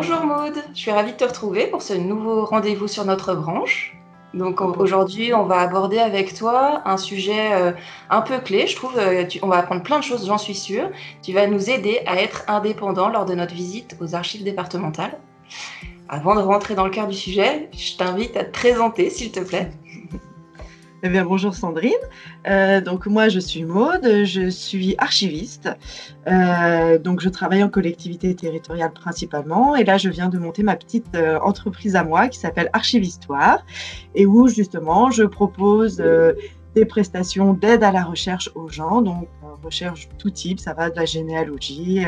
Bonjour Maude, je suis ravie de te retrouver pour ce nouveau rendez-vous sur notre branche. Donc aujourd'hui, on va aborder avec toi un sujet un peu clé, je trouve. On va apprendre plein de choses, j'en suis sûre. Tu vas nous aider à être indépendants lors de notre visite aux archives départementales. Avant de rentrer dans le cœur du sujet, je t'invite à te présenter, s'il te plaît. Eh bien, bonjour Sandrine. Donc moi, je suis Maude, je suis archiviste. Donc je travaille en collectivité territoriale principalement. Et là, je viens de monter ma petite entreprise à moi qui s'appelle Archivistoire et où justement, je propose des prestations d'aide à la recherche aux gens. Donc recherche tout type, ça va de la généalogie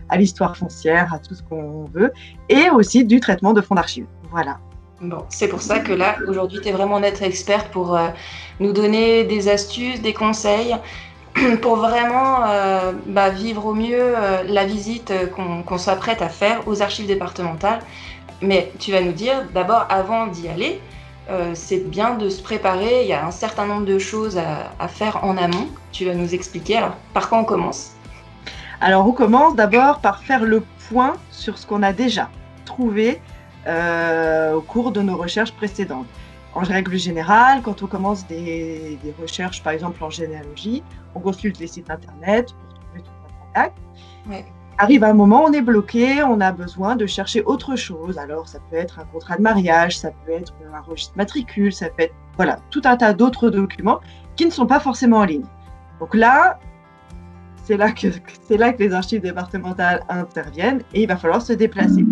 à l'histoire foncière, à tout ce qu'on veut. Et aussi du traitement de fonds d'archives. Voilà. Bon, c'est pour ça que là, aujourd'hui, tu es vraiment notre experte pour nous donner des astuces, des conseils pour vraiment vivre au mieux la visite qu'on s'apprête à faire aux archives départementales. Mais tu vas nous dire, d'abord, avant d'y aller, c'est bien de se préparer. Il y a un certain nombre de choses à faire en amont. Tu vas nous expliquer. Alors, par quoi on commence ? Alors, on commence d'abord par faire le point sur ce qu'on a déjà trouvé au cours de nos recherches précédentes. En règle générale, quand on commence des recherches, par exemple en généalogie, on consulte les sites internet pour trouver tout un contact. Ouais. Arrive un moment, on est bloqué, on a besoin de chercher autre chose. Alors, ça peut être un contrat de mariage, ça peut être un registre matricule, ça peut être tout un tas d'autres documents qui ne sont pas forcément en ligne. Donc là, c'est là que les archives départementales interviennent et il va falloir se déplacer.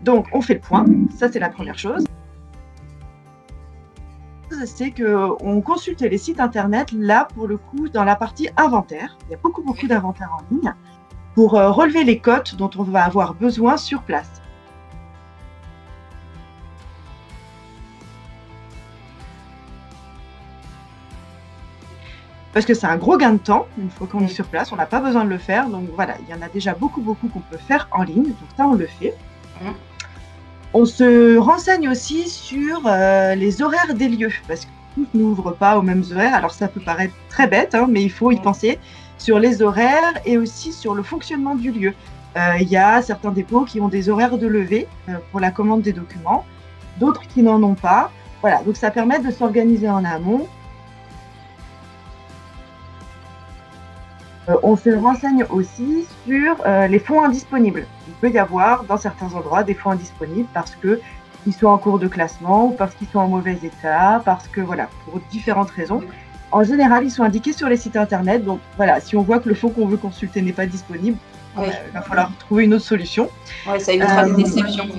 Donc, on fait le point. Ça, c'est la première chose. C'est qu'on consulte les sites internet, là, pour le coup, dans la partie inventaire. Il y a beaucoup d'inventaires en ligne pour relever les cotes dont on va avoir besoin sur place. Parce que c'est un gros gain de temps, une fois qu'on est sur place, on n'a pas besoin de le faire. Donc voilà, il y en a déjà beaucoup qu'on peut faire en ligne, donc ça on le fait. On se renseigne aussi sur les horaires des lieux, parce que tout n'ouvre pas aux mêmes horaires. Alors ça peut paraître très bête, hein, mais il faut y penser sur les horaires et aussi sur le fonctionnement du lieu. Il y a certains dépôts qui ont des horaires de levée pour la commande des documents, d'autres qui n'en ont pas. Voilà, donc ça permet de s'organiser en amont. On se renseigne aussi sur les fonds indisponibles. Il peut y avoir dans certains endroits des fonds indisponibles parce qu'ils sont en cours de classement ou parce qu'ils sont en mauvais état, parce que voilà, pour différentes raisons. En général, ils sont indiqués sur les sites internet. Donc voilà, si on voit que le fonds qu'on veut consulter n'est pas disponible, il va falloir trouver une autre solution. Ouais, ça évitera des déceptions.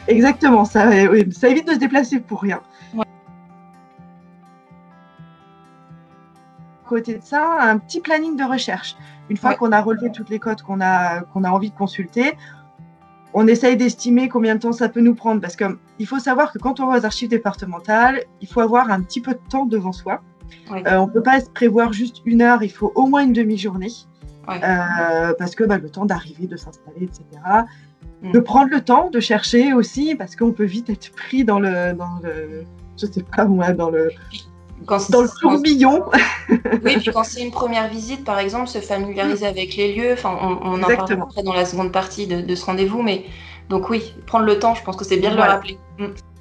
Exactement, ça évite de se déplacer pour rien. Côté de ça, un petit planning de recherche. Une fois qu'on a relevé toutes les cotes qu'on a envie de consulter, on essaye d'estimer combien de temps ça peut nous prendre. Parce qu'il faut savoir que quand on va aux archives départementales, il faut avoir un petit peu de temps devant soi. On ne peut pas se prévoir juste une heure, il faut au moins une demi-journée. Parce que le temps d'arriver, de s'installer, etc. De prendre le temps de chercher aussi, parce qu'on peut vite être pris dans le tourbillon. Oui, puis quand c'est une première visite, par exemple, se familiariser avec les lieux, on en parlera après dans la seconde partie de ce rendez-vous, mais donc oui, prendre le temps, je pense que c'est bien de le rappeler.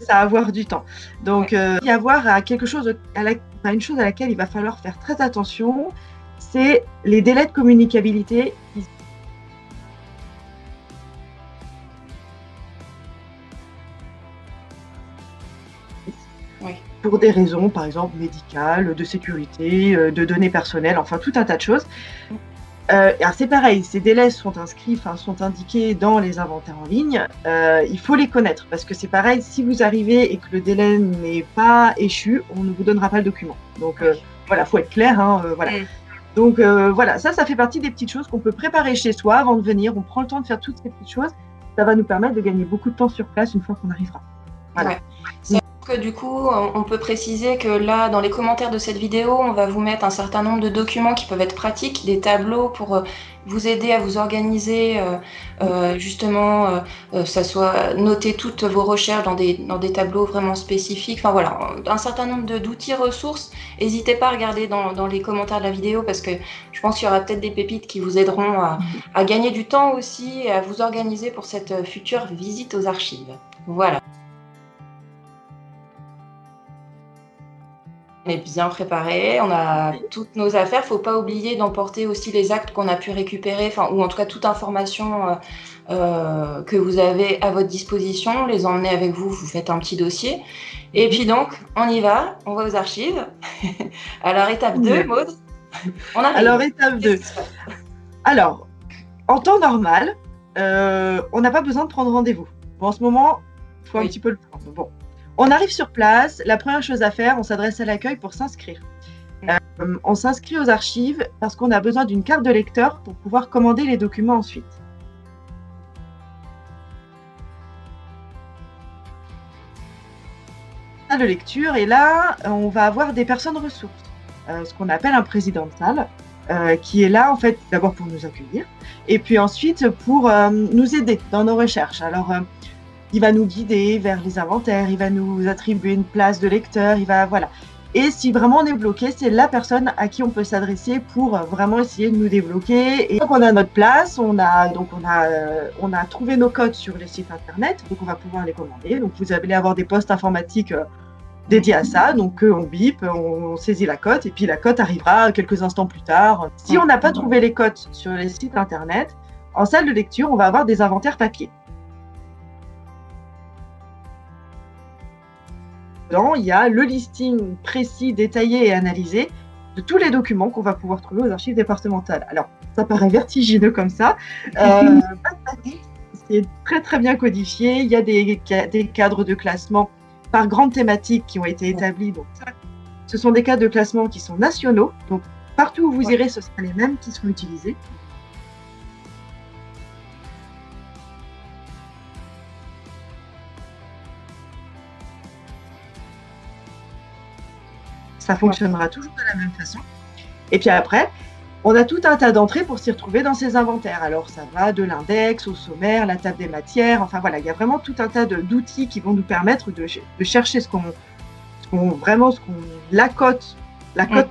Ça a avoir du temps. Donc, il y avoir une chose à laquelle il va falloir faire très attention, c'est les délais de communicabilité. Pour des raisons, par exemple, médicales, de sécurité, de données personnelles, enfin tout un tas de choses. Alors c'est pareil, ces délais sont indiqués dans les inventaires en ligne. Il faut les connaître parce que c'est pareil, si vous arrivez et que le délai n'est pas échu, on ne vous donnera pas le document. Donc voilà, faut être clair. Donc voilà, ça fait partie des petites choses qu'on peut préparer chez soi avant de venir. On prend le temps de faire toutes ces petites choses. Ça va nous permettre de gagner beaucoup de temps sur place une fois qu'on arrivera. Voilà. que du coup, on peut préciser que là, dans les commentaires de cette vidéo, on va vous mettre un certain nombre de documents qui peuvent être pratiques, des tableaux pour vous aider à vous organiser, justement, ça soit noter toutes vos recherches dans des tableaux vraiment spécifiques. Enfin voilà, un certain nombre d'outils ressources. N'hésitez pas à regarder dans les commentaires de la vidéo parce que je pense qu'il y aura peut-être des pépites qui vous aideront à gagner du temps aussi et à vous organiser pour cette future visite aux archives. Voilà. On est bien préparé, on a toutes nos affaires. Il ne faut pas oublier d'emporter aussi les actes qu'on a pu récupérer, ou en tout cas toute information que vous avez à votre disposition. Les emmenez avec vous, vous faites un petit dossier. Et puis donc, on y va, on va aux archives. Alors, étape 2, Maud, on arrive. Alors, étape 2. Alors, en temps normal, on n'a pas besoin de prendre rendez-vous. Bon, en ce moment, il faut un petit peu le prendre. Bon. On arrive sur place, la première chose à faire, on s'adresse à l'accueil pour s'inscrire. On s'inscrit aux archives parce qu'on a besoin d'une carte de lecteur pour pouvoir commander les documents ensuite. Salle de lecture, et là, on va avoir des personnes ressources, ce qu'on appelle un président de salle, qui est là, en fait, d'abord pour nous accueillir, et puis ensuite pour nous aider dans nos recherches. Alors, il va nous guider vers les inventaires, il va nous attribuer une place de lecteur, voilà. Et si vraiment on est bloqué, c'est la personne à qui on peut s'adresser pour vraiment essayer de nous débloquer. Et donc on a notre place, on a trouvé nos codes sur les sites internet, donc on va pouvoir les commander. Donc vous allez avoir des postes informatiques dédiés à ça, donc on bip, on saisit la cote, et puis la cote arrivera quelques instants plus tard. Si on n'a pas trouvé les cotes sur les sites internet, en salle de lecture, on va avoir des inventaires papier. Il y a le listing précis, détaillé et analysé de tous les documents qu'on va pouvoir trouver aux archives départementales. Alors, ça paraît vertigineux comme ça. C'est très très bien codifié. Il y a des cadres de classement par grandes thématiques qui ont été établis. Donc, ce sont des cadres de classement qui sont nationaux. Donc, partout où vous irez, ce seront les mêmes qui seront utilisés. Ça fonctionnera toujours de la même façon. Et puis après, on a tout un tas d'entrées pour s'y retrouver dans ces inventaires. Alors, ça va de l'index au sommaire, la table des matières. Enfin, voilà, il y a vraiment tout un tas d'outils qui vont nous permettre de chercher la cote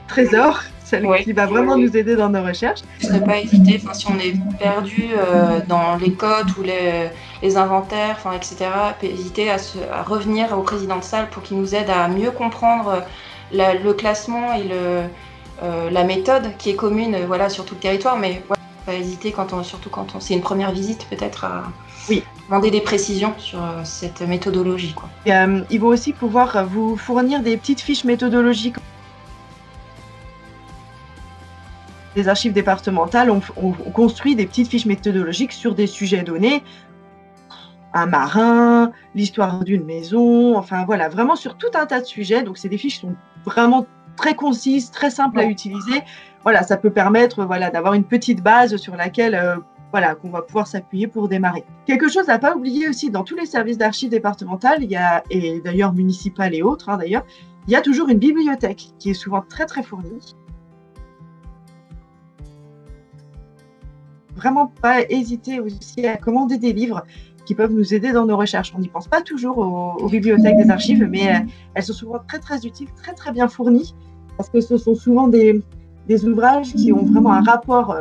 trésor, celle qui va vraiment nous aider dans nos recherches. Ne pas hésiter, si on est perdu dans les codes ou les inventaires, etc., pas hésiter à revenir au président de salle pour qu'il nous aide à mieux comprendre le classement et la méthode qui est commune sur tout le territoire, mais pas hésiter surtout quand c'est une première visite peut-être à demander des précisions sur cette méthodologie. Ils vont aussi pouvoir vous fournir des petites fiches méthodologiques. Les archives départementales ont construit des petites fiches méthodologiques sur des sujets donnés. Un marin, l'histoire d'une maison, enfin voilà, vraiment sur tout un tas de sujets. Donc c'est des fiches qui sont vraiment très concises, très simples à utiliser. Voilà, ça peut permettre d'avoir une petite base sur laquelle qu'on va pouvoir s'appuyer pour démarrer. Quelque chose à pas oublier aussi dans tous les services d'archives départementales, et d'ailleurs municipales et autres, d'ailleurs, il y a toujours une bibliothèque qui est souvent très très fournie. Vraiment pas hésiter aussi à commander des livres qui peuvent nous aider dans nos recherches. On n'y pense pas toujours aux bibliothèques des archives, mais elles sont souvent très très utiles, très très bien fournies, parce que ce sont souvent des ouvrages qui ont vraiment un rapport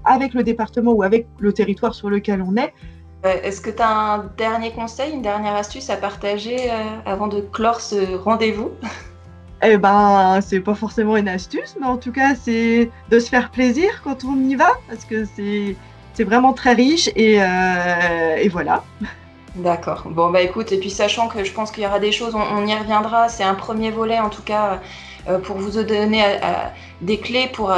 avec le département ou avec le territoire sur lequel on est. Est-ce que tu as un dernier conseil, une dernière astuce à partager avant de clore ce rendez-vous ? Eh ben, c'est pas forcément une astuce, mais en tout cas, c'est de se faire plaisir quand on y va, parce que c'est vraiment très riche et voilà. D'accord. Bon, écoute, et puis sachant que je pense qu'il y aura des choses, on y reviendra, c'est un premier volet en tout cas pour vous donner des clés pour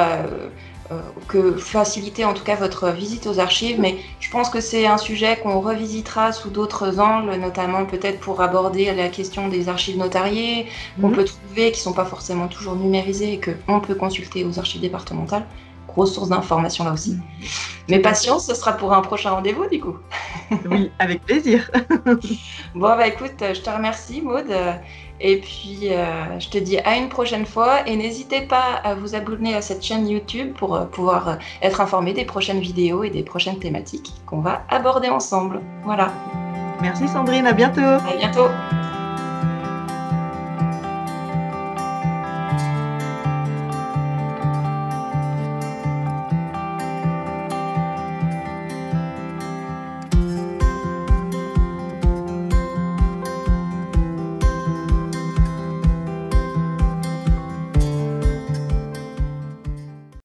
faciliter en tout cas votre visite aux archives, mais je pense que c'est un sujet qu'on revisitera sous d'autres angles, notamment peut-être pour aborder la question des archives notariées qu'on peut trouver, qui ne sont pas forcément toujours numérisées et qu'on peut consulter aux archives départementales. grosse source d'information là aussi. Mais patience, ce sera pour un prochain rendez-vous du coup. Oui, avec plaisir. Bon, bah écoute, je te remercie, Maud. Et puis, je te dis à une prochaine fois. Et n'hésitez pas à vous abonner à cette chaîne YouTube pour pouvoir être informé des prochaines vidéos et des prochaines thématiques qu'on va aborder ensemble. Voilà. Merci Sandrine, à bientôt. À bientôt.